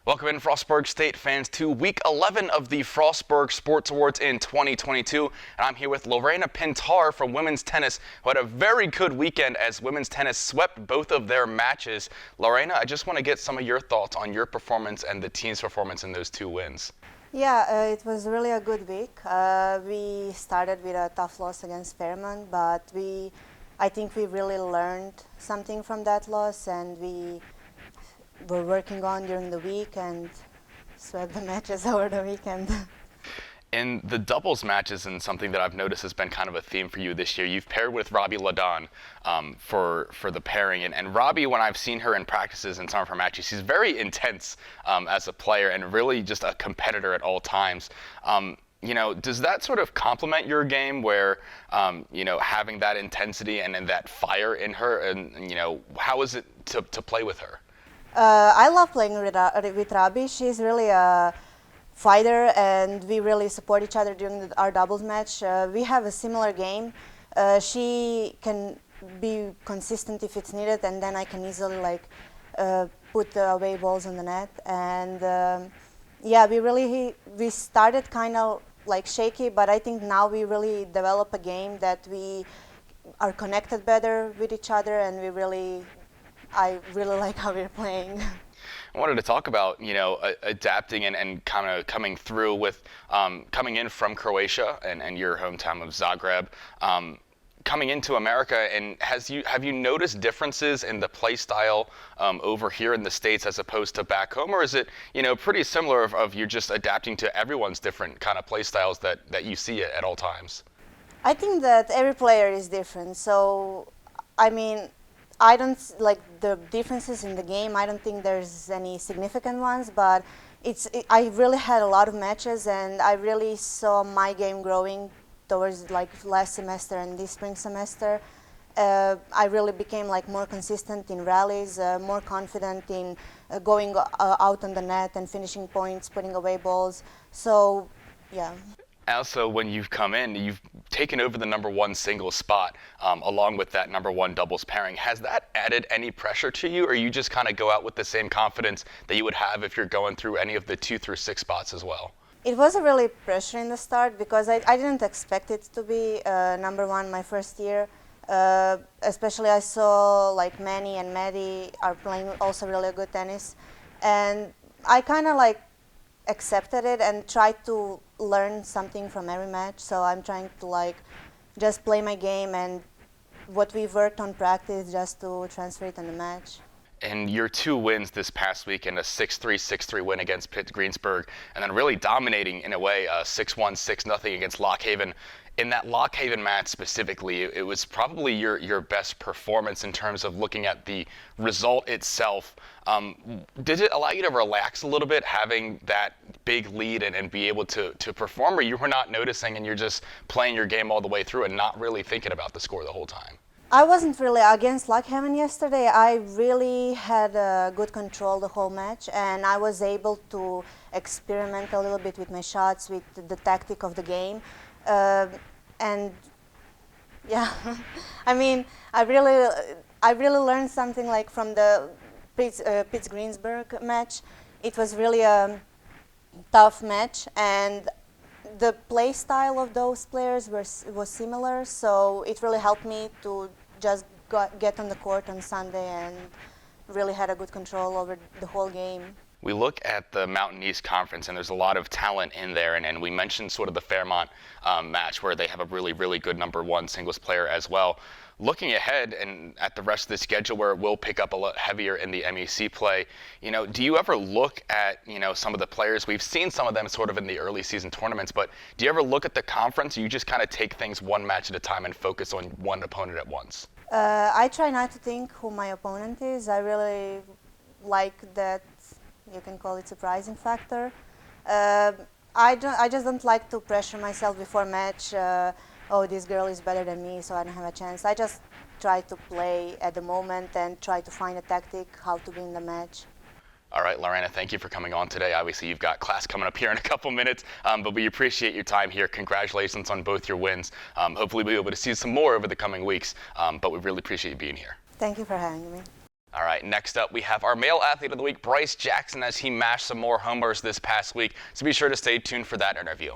Welcome in, Frostburg State fans, to Week 11 of the Frostburg Sports Awards in 2022. And I'm here with Lorena Pintar from women's tennis, who had a very good weekend as women's tennis swept both of their matches. Lorena, I just want to get some of your thoughts on your performance and the team's performance in those two wins. Yeah, it was really a good week. We started with a tough loss against Fairmont, but I think we really learned something from that loss, and we were working on during the week and swept the matches over the weekend. In the doubles matches, and something that I've noticed has been kind of a theme for you this year, you've paired with Robbie Ladon for the pairing. And Robbie, when I've seen her in practices and some of her matches, she's very intense as a player and really just a competitor at all times. Does that sort of complement your game where, having that intensity and that fire in her, and how is it to play with her? I love playing with Robbie. She's really a fighter, and we really support each other during our doubles match. We have a similar game. She can be consistent if it's needed, and then I can easily put the away balls on the net. And we started kind of shaky, but I think now we really develop a game that we are connected better with each other, and I really like how we're playing. I wanted to talk about, adapting and kind of coming through with coming in from Croatia and your hometown of Zagreb, coming into America. And have you noticed differences in the play style over here in the States as opposed to back home, or is it pretty similar of you're just adapting to everyone's different kind of play styles that you see at all times? I think that every player is different. So, I don't like the differences in the game. I don't think there's any significant ones, but I really had a lot of matches, and I really saw my game growing towards last semester and this spring semester. I really became more consistent in rallies, more confident in going out on the net and finishing points, putting away balls. So, yeah. Also, when you've come in, you've taken over the number one singles spot along with that number one doubles pairing. Has that added any pressure to you, or you just kind of go out with the same confidence that you would have if you're going through any of the 2 through 6 spots as well? It was a really pressure in the start because I didn't expect it to be number one my first year. Especially I saw Manny and Maddie are playing also really good tennis, and I kind of accepted it and tried to learn something from every match. So I'm trying to just play my game, and what we've worked on practice just to transfer it in the match. And your 2 wins this past week, in a 6-3, 6-3 win against Pitt Greensburg, and then really dominating in a way 6-1, 6-0 against Lock Haven. In that Lock Haven match specifically, it was probably your best performance in terms of looking at the result itself. Did it allow you to relax a little bit, having that big lead and be able to perform, or you were not noticing and you're just playing your game all the way through and not really thinking about the score the whole time? I wasn't really against Lock Haven yesterday. I really had good control the whole match, and I was able to experiment a little bit with my shots, with the tactic of the game. And yeah, I really learned something from the Pitts Greensburg match. It was really a tough match, and the play style of those players was similar. So it really helped me to just get on the court on Sunday and really had a good control over the whole game. We look at the Mountain East Conference, and there's a lot of talent in there, and we mentioned sort of the Fairmont match where they have a really, really good number one singles player as well. Looking ahead and at the rest of the schedule where it will pick up a lot heavier in the MEC play, do you ever look at, some of the players? We've seen some of them sort of in the early season tournaments, but do you ever look at the conference, or you just kind of take things one match at a time and focus on one opponent at once? I try not to think who my opponent is. I really like that, you can call it surprising factor. I just don't like to pressure myself before match. Oh, this girl is better than me, so I don't have a chance. I just try to play at the moment and try to find a tactic how to win the match. All right, Lorena, thank you for coming on today. Obviously, you've got class coming up here in a couple minutes, but we appreciate your time here. Congratulations on both your wins. Hopefully, we'll be able to see some more over the coming weeks, but we really appreciate you being here. Thank you for having me. All right, next up we have our male athlete of the week, Bryce Jackson, as he mashed some more homers this past week. So be sure to stay tuned for that interview.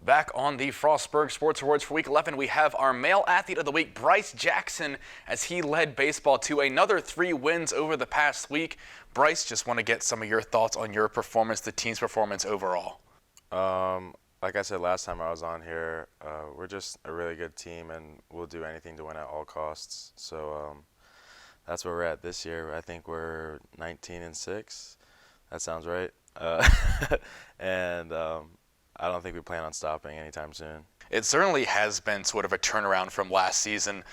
Back on the Frostburg Sports Awards for Week 11, we have our male athlete of the week, Bryce Jackson, as he led baseball to another 3 wins over the past week. Bryce, just want to get some of your thoughts on your performance, the team's performance overall. Like I said last time I was on here, we're just a really good team, and we'll do anything to win at all costs. So that's where we're at this year. I think we're 19-6. That sounds right. And I don't think we plan on stopping anytime soon. It certainly has been sort of a turnaround from last season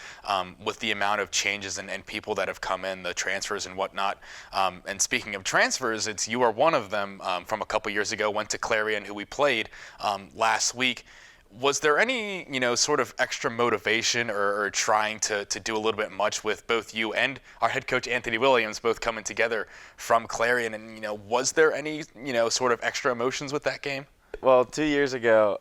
with the amount of changes and people that have come in, the transfers and whatnot. And speaking of transfers, you are one of them from a couple years ago, went to Clarion, who we played last week. Was there any, sort of extra motivation or trying to do a little bit much with both you and our head coach, Anthony Williams, both coming together from Clarion? And, was there any, sort of extra emotions with that game? Well, 2 years ago,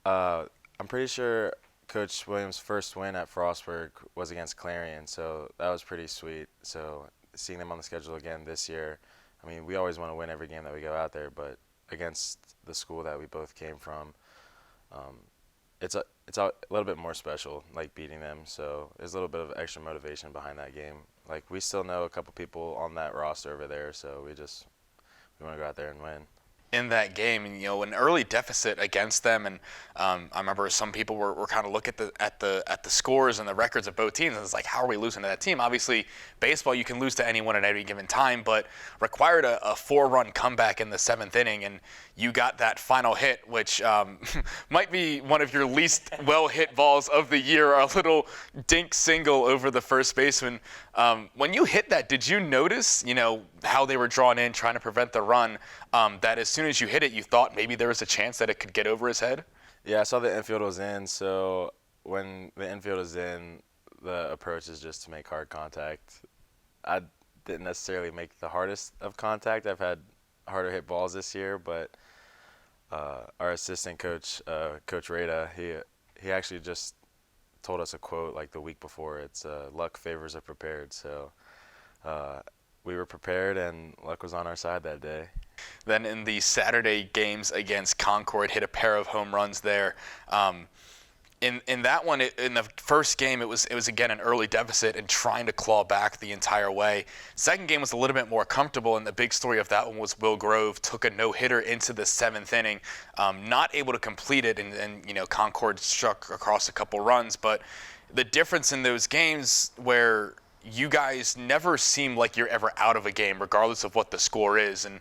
I'm pretty sure Coach Williams' first win at Frostburg was against Clarion, so that was pretty sweet. So seeing them on the schedule again this year, I mean, we always want to win every game that we go out there, but against the school that we both came from, it's a little bit more special, like beating them. So there's a little bit of extra motivation behind that game. Like, we still know a couple people on that roster over there, so we want to go out there and win. In that game, and an early deficit against them, and I remember some people were kind of looking at the scores and the records of both teams, and it's like, how are we losing to that team? Obviously, baseball, you can lose to anyone at any given time, but required a 4-run comeback in the 7th inning, and you got that final hit, which might be one of your least well-hit balls of the year, a little dink single over the first baseman. When you hit that, did you notice, how they were drawn in, trying to prevent the run, that as soon as you hit it, you thought maybe there was a chance that it could get over his head? Yeah, I saw the infield was in, so when the infield is in, the approach is just to make hard contact. I didn't necessarily make the hardest of contact. I've had harder hit balls this year, but our assistant coach, Coach Rada, he actually just told us a quote like the week before. It's luck favors the prepared. So we were prepared, and luck was on our side that day. Then in the Saturday games against Concord, hit a pair of home runs there. In that one, in the first game, it was again an early deficit and trying to claw back the entire way. Second game was a little bit more comfortable, and the big story of that one was Will Grove took a no-hitter into the 7th inning, not able to complete it, and Concord struck across a couple runs. But the difference in those games where you guys never seem like you're ever out of a game, regardless of what the score is, and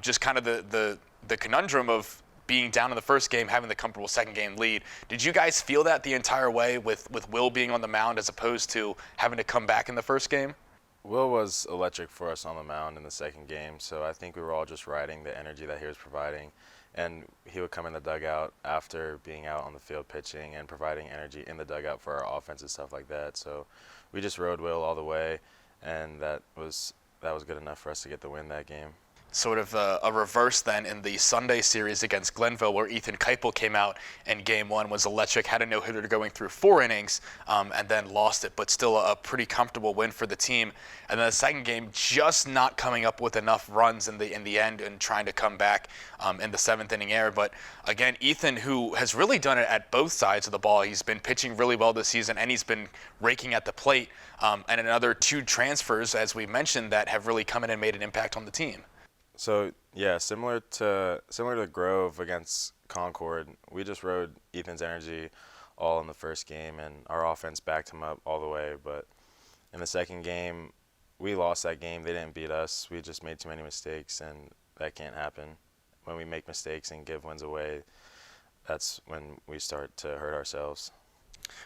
just kind of the conundrum of being down in the first game, having the comfortable second game lead. Did you guys feel that the entire way with Will being on the mound as opposed to having to come back in the first game? Will was electric for us on the mound in the second game, so I think we were all just riding the energy that he was providing. And he would come in the dugout after being out on the field pitching and providing energy in the dugout for our offense and stuff like that. So we just rode Will all the way, and that was good enough for us to get the win that game. Sort of a reverse then in the Sunday series against Glenville, where Ethan Keipel came out in game 1, was electric, had a no-hitter going through 4 innings, and then lost it, but still a pretty comfortable win for the team. And then the second game, just not coming up with enough runs in the end and trying to come back in the 7th inning air. But again, Ethan, who has really done it at both sides of the ball, he's been pitching really well this season, and he's been raking at the plate, and another 2 transfers, as we mentioned, that have really come in and made an impact on the team. So yeah, similar to Grove against Concord, we just rode Ethan's energy all in the first game, and our offense backed him up all the way. But in the second game, we lost that game. They didn't beat us. We just made too many mistakes, and that can't happen. When we make mistakes and give wins away, that's when we start to hurt ourselves.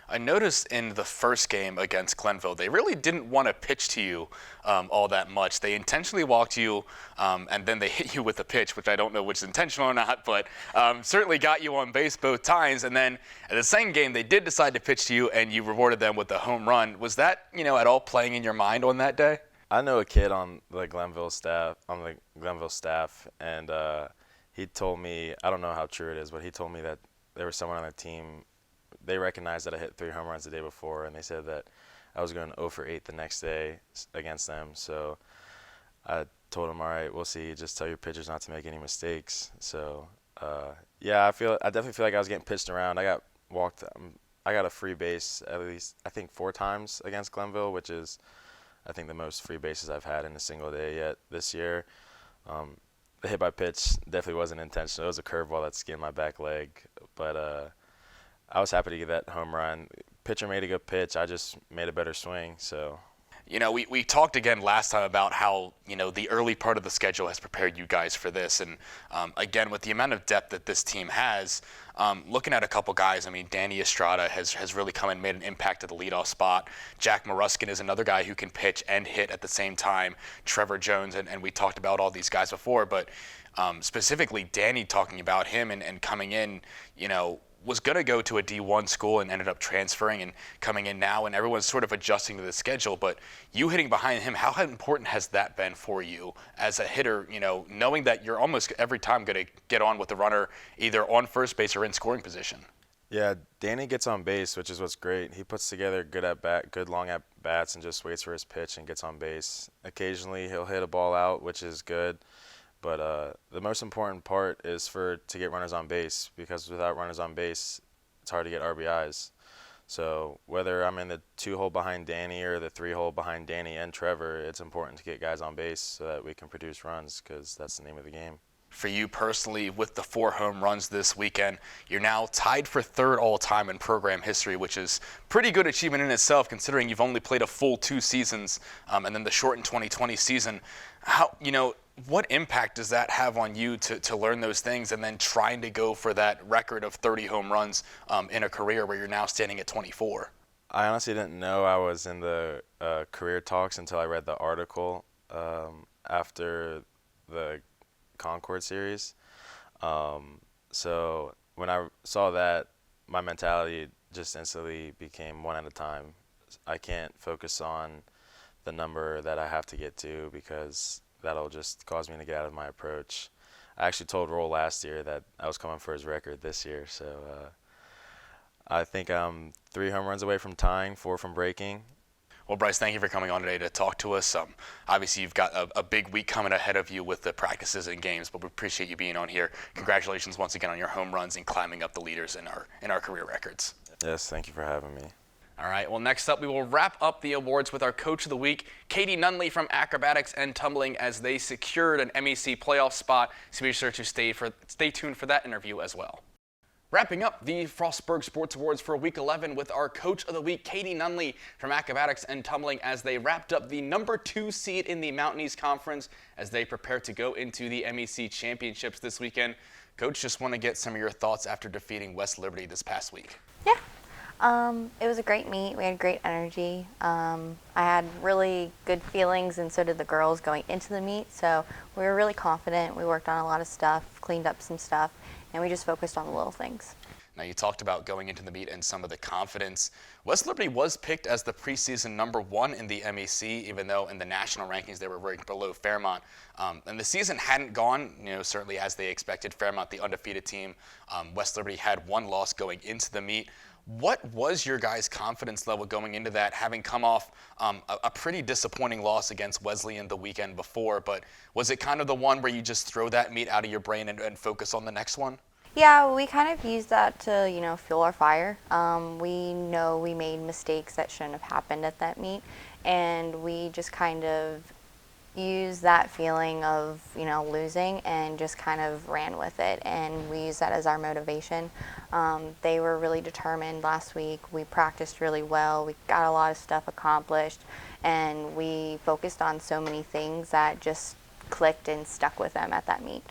I noticed in the first game against Glenville, they really didn't want to pitch to you all that much. They intentionally walked you, and then they hit you with a pitch, which I don't know which is intentional or not, but certainly got you on base both times. And then at the second game, they did decide to pitch to you, and you rewarded them with a home run. Was that, at all playing in your mind on that day? I know a kid on the Glenville staff, and he told me, I don't know how true it is, but he told me that there was someone on the team. They recognized that I hit 3 home runs the day before, and they said that I was going 0 for 8 the next day against them. So I told him, all right, we'll see. Just tell your pitchers not to make any mistakes. So yeah, I definitely feel like I was getting pitched around. I got walked. I got a free base at least I think 4 times against Glenville, which is I think the most free bases I've had in a single day yet this year. The hit by pitch definitely wasn't intentional. It was a curveball that skinned my back leg, but I was happy to get that home run. Pitcher made a good pitch. I just made a better swing. So. You know, we talked again last time about how, you know, the early part of the schedule has prepared you guys for this. And again, with the amount of depth that this team has, looking at a couple guys, I mean, Danny Estrada has really come and made an impact at the leadoff spot. Jack Moruskin is another guy who can pitch and hit at the same time. Trevor Jones, and we talked about all these guys before, but specifically Danny, talking about him and coming in, you know, was going to go to a D1 school and ended up transferring and coming in now, and everyone's sort of adjusting to the schedule. But you hitting behind him, how important has that been for you as a hitter, you know, knowing that you're almost every time going to get on with the runner either on first base or in scoring position? Yeah, Danny gets on base, which is what's great. He puts together good long at bats and just waits for his pitch and gets on base. Occasionally he'll hit a ball out, which is good. But the most important part is to get runners on base, because without runners on base, it's hard to get RBIs. So whether I'm in the 2-hole behind Danny or the 3-hole behind Danny and Trevor, it's important to get guys on base so that we can produce runs, because that's the name of the game. For you personally, with the 4 home runs this weekend, you're now tied for 3rd all-time in program history, which is pretty good achievement in itself, considering you've only played a full 2 seasons and then the shortened 2020 season. What impact does that have on you to learn those things and then trying to go for that record of 30 home runs in a career where you're now standing at 24? I honestly didn't know I was in the career talks until I read the article after the Concord series. So when I saw that, my mentality just instantly became one at a time. I can't focus on the number that I have to get to, because that'll just cause me to get out of my approach. I actually told Roll last year that I was coming for his record this year, so I think I'm 3 home runs away from tying, 4 from breaking. Well, Bryce, thank you for coming on today to talk to us. Obviously, you've got a big week coming ahead of you with the practices and games, but we appreciate you being on here. Congratulations once again on your home runs and climbing up the leaders in our career records. Yes, thank you for having me. All right, well, next up, we will wrap up the awards with our Coach of the Week, Katie Nunley from Acrobatics and Tumbling, as they secured an MEC playoff spot. So be sure to stay tuned for that interview as well. Wrapping up the Frostburg Sports Awards for Week 11 with our Coach of the Week, Katie Nunley from Acrobatics and Tumbling, as they wrapped up the number 2 seed in the Mountain East Conference as they prepare to go into the MEC Championships this weekend. Coach, just want to get some of your thoughts after defeating West Liberty this past week. Yeah. It was a great meet. We had great energy. I had really good feelings, and so did the girls going into the meet. So we were really confident. We worked on a lot of stuff, cleaned up some stuff, and we just focused on the little things. Now, you talked about going into the meet and some of the confidence. West Liberty was picked as the preseason number 1 in the MEC, even though in the national rankings they were ranked below Fairmont. And the season hadn't gone, certainly as they expected. Fairmont, the undefeated team. West Liberty had 1 loss going into the meet. What was your guys' confidence level going into that, having come off a pretty disappointing loss against Wesleyan the weekend before? But was it kind of the one where you just throw that meet out of your brain and focus on the next one? Yeah, we kind of used that to, fuel our fire. We know we made mistakes that shouldn't have happened at that meet, and we just kind of used that feeling of, losing and just kind of ran with it, and we used that as our motivation. They were really determined last week. We practiced really well. We got a lot of stuff accomplished, and we focused on so many things that just clicked and stuck with them at that meet.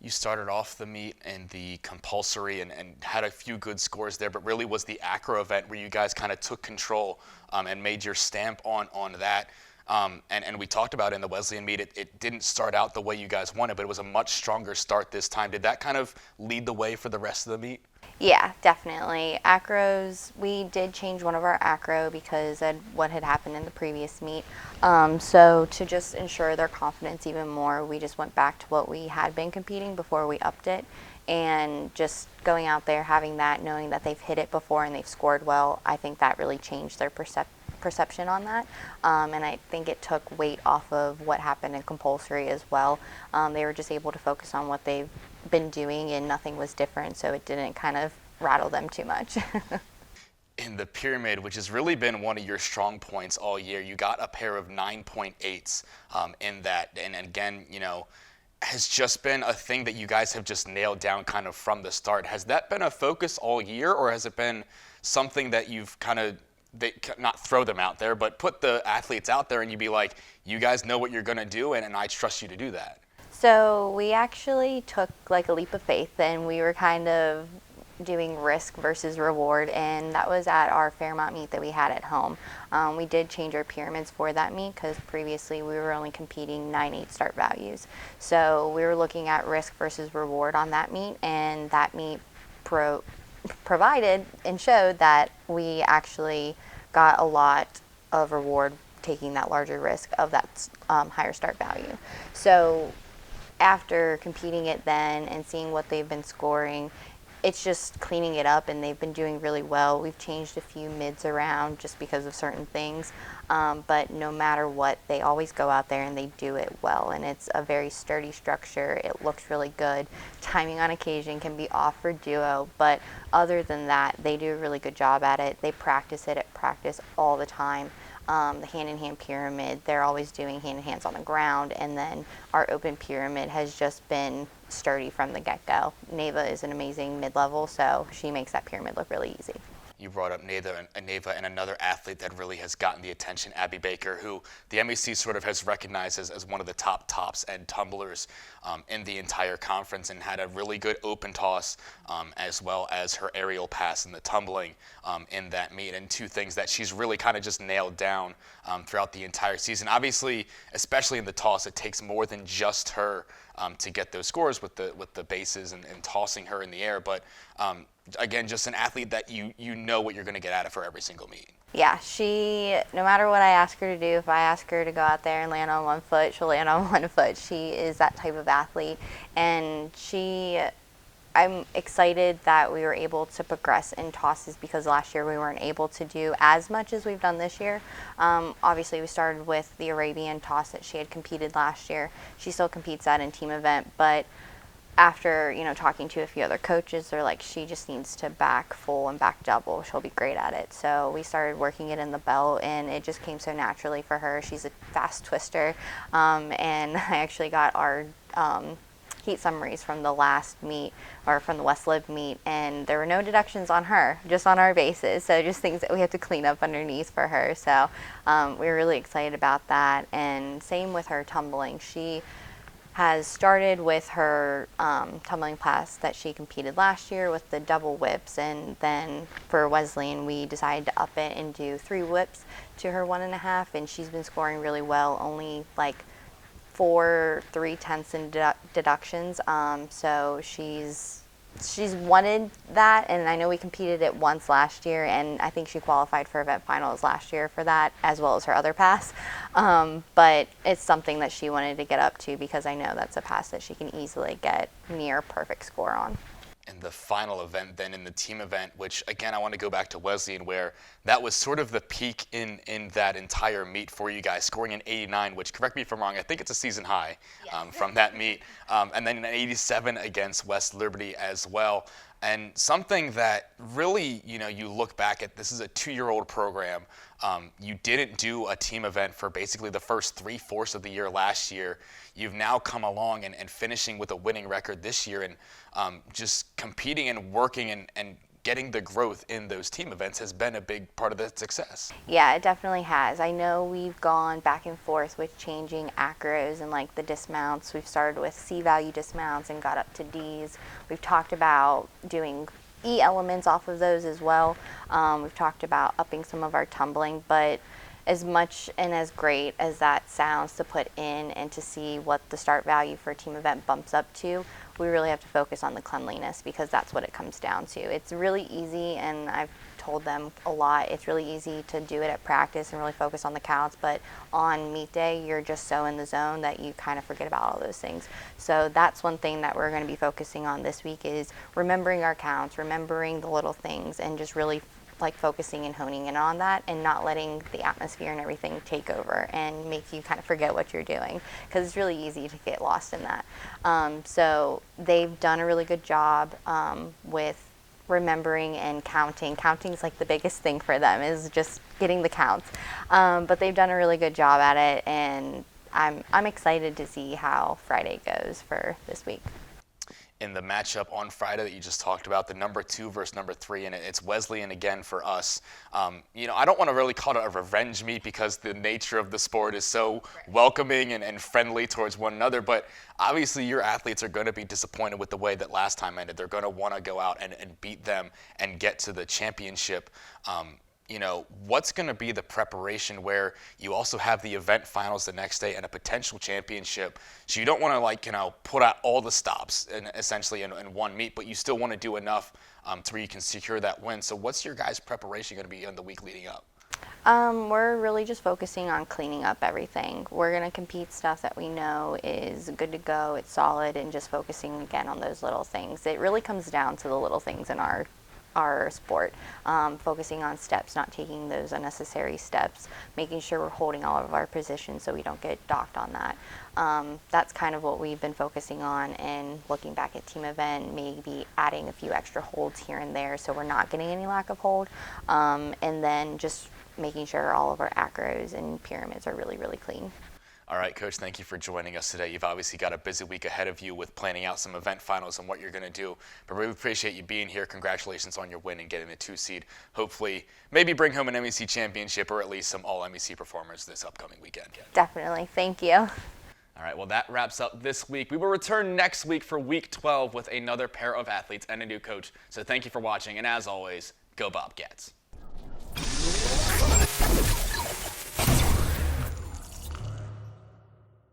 You started off the meet in the compulsory and had a few good scores there, but really was the acro event where you guys kind of took control and made your stamp on that. And we talked about in the Wesleyan meet, it didn't start out the way you guys wanted, but it was a much stronger start this time. Did that kind of lead the way for the rest of the meet? Yeah, definitely. Acros, we did change one of our acro because of what had happened in the previous meet. So to just ensure their confidence even more, we just went back to what we had been competing before we upped it. And just going out there, having that, knowing that they've hit it before and they've scored well, I think that really changed their perception on that, and I think it took weight off of what happened in compulsory as well. They were just able to focus on what they've been doing, and nothing was different, so it didn't kind of rattle them too much. In the pyramid, which has really been one of your strong points all year, you got a pair of 9.8s in that, and again, has just been a thing that you guys have just nailed down kind of from the start. Has that been a focus all year, or has it been something that you've kind of, not throw them out there, but put the athletes out there and you'd be like, you guys know what you're going to do, and I trust you to do that? So we actually took like a leap of faith, and we were kind of doing risk versus reward, and that was at our Fairmont meet that we had at home. We did change our pyramids for that meet because previously we were only competing 9-8 start values. So we were looking at risk versus reward on that meet, and that meet provided and showed that we actually got a lot of reward taking that larger risk of that higher start value. So after competing it then and seeing what they've been scoring, it's just cleaning it up, and they've been doing really well. We've changed a few mids around just because of certain things, but no matter what, they always go out there and they do it well, and it's a very sturdy structure. It looks really good. Timing on occasion can be off for duo, but other than that, they do a really good job at it. They practice it at practice all the time. The hand-in-hand pyramid, they're always doing hand-in-hands on the ground, and then our open pyramid has just been sturdy from the get-go. Neva is an amazing mid-level, so she makes that pyramid look really easy. You brought up Neva and another athlete that really has gotten the attention, Abby Baker, who the MEC sort of has recognized as one of the top tops and tumblers in the entire conference, and had a really good open toss as well as her aerial pass and the tumbling in that meet, and two things that she's really kind of just nailed down throughout the entire season. Obviously, especially in the toss, it takes more than just her to get those scores with the bases and tossing her in the air, but again, just an athlete that you know what you're going to get out of her every single meet. Yeah, she, no matter what I ask her to do, if I ask her to go out there and land on one foot, she'll land on one foot. She is that type of athlete, and I'm excited that we were able to progress in tosses, because last year we weren't able to do as much as we've done this year. Obviously, we started with the Arabian toss that she had competed last year. She still competes that in team event, but after talking to a few other coaches, they're like, she just needs to back full and back double. She'll be great at it. So we started working it in the belt, and it just came so naturally for her. She's a fast twister, and I actually got our heat summaries from the last meet, or from the West Lib meet, and there were no deductions on her, just on our bases. So just things that we had to clean up underneath for her. So we were really excited about that. And same with her tumbling. She has started with her tumbling class that she competed last year with the double whips, and then for Wesleyan we decided to up it and do 3 whips to her 1.5, and she's been scoring really well, only like 4 3/10 in deductions. So she's wanted that, and I know we competed it once last year, and I think she qualified for event finals last year for that, as well as her other pass. But it's something that she wanted to get up to, because I know that's a pass that she can easily get near perfect score on. In the final event, then in the team event, which again I want to go back to Wesleyan, where that was sort of the peak in that entire meet for you guys, scoring an 89, which, correct me if I'm wrong, I think it's a season high from that meet, and then an 87 against West Liberty as well. And something that really, you look back at, this is a 2-year-old program. You didn't do a team event for basically the first 3/4 of the year last year. You've now come along and finishing with a winning record this year, and just competing and working and getting the growth in those team events has been a big part of that success. Yeah, it definitely has. I know we've gone back and forth with changing acros and like the dismounts. We've started with C value dismounts and got up to Ds. We've talked about doing E elements off of those as well. We've talked about upping some of our tumbling, but as much and as great as that sounds to put in and to see what the start value for a team event bumps up to, we really have to focus on the cleanliness, because that's what it comes down to. It's really easy, and I've told them a lot, it's really easy to do it at practice and really focus on the counts, but on meet day you're just so in the zone that you kind of forget about all those things. So that's one thing that we're going to be focusing on this week, is remembering our counts, remembering the little things, and just really like focusing and honing in on that and not letting the atmosphere and everything take over and make you kind of forget what you're doing, because it's really easy to get lost in that. So they've done a really good job with remembering and counting. Counting is like the biggest thing for them, is just getting the counts. But they've done a really good job at it, and I'm excited to see how Friday goes for this week. In the matchup on Friday that you just talked about, the number 2 versus number 3, and it's Wesleyan again for us. I don't want to really call it a revenge meet because the nature of the sport is so welcoming and friendly towards one another, but obviously your athletes are going to be disappointed with the way that last time ended. They're going to want to go out and beat them and get to the championship. What's going to be the preparation where you also have the event finals the next day and a potential championship? So you don't want to put out all the stops essentially in one meet, but you still want to do enough to where you can secure that win. So what's your guys' preparation going to be in the week leading up? We're really just focusing on cleaning up everything. We're going to compete stuff that we know is good to go, it's solid, and just focusing again on those little things. It really comes down to the little things in our sport, focusing on steps, not taking those unnecessary steps, making sure we're holding all of our positions so we don't get docked on that. That's kind of what we've been focusing on, and looking back at team event, maybe adding a few extra holds here and there so we're not getting any lack of hold, and then just making sure all of our acros and pyramids are really, really clean. All right, Coach, thank you for joining us today. You've obviously got a busy week ahead of you with planning out some event finals and what you're going to do. But really appreciate you being here. Congratulations on your win and getting the 2 seed. Hopefully, maybe bring home an MEC championship or at least some all-MEC performers this upcoming weekend. Definitely. Thank you. All right, well, that wraps up this week. We will return next week for week 12 with another pair of athletes and a new coach. So thank you for watching. And as always, go Bobcats.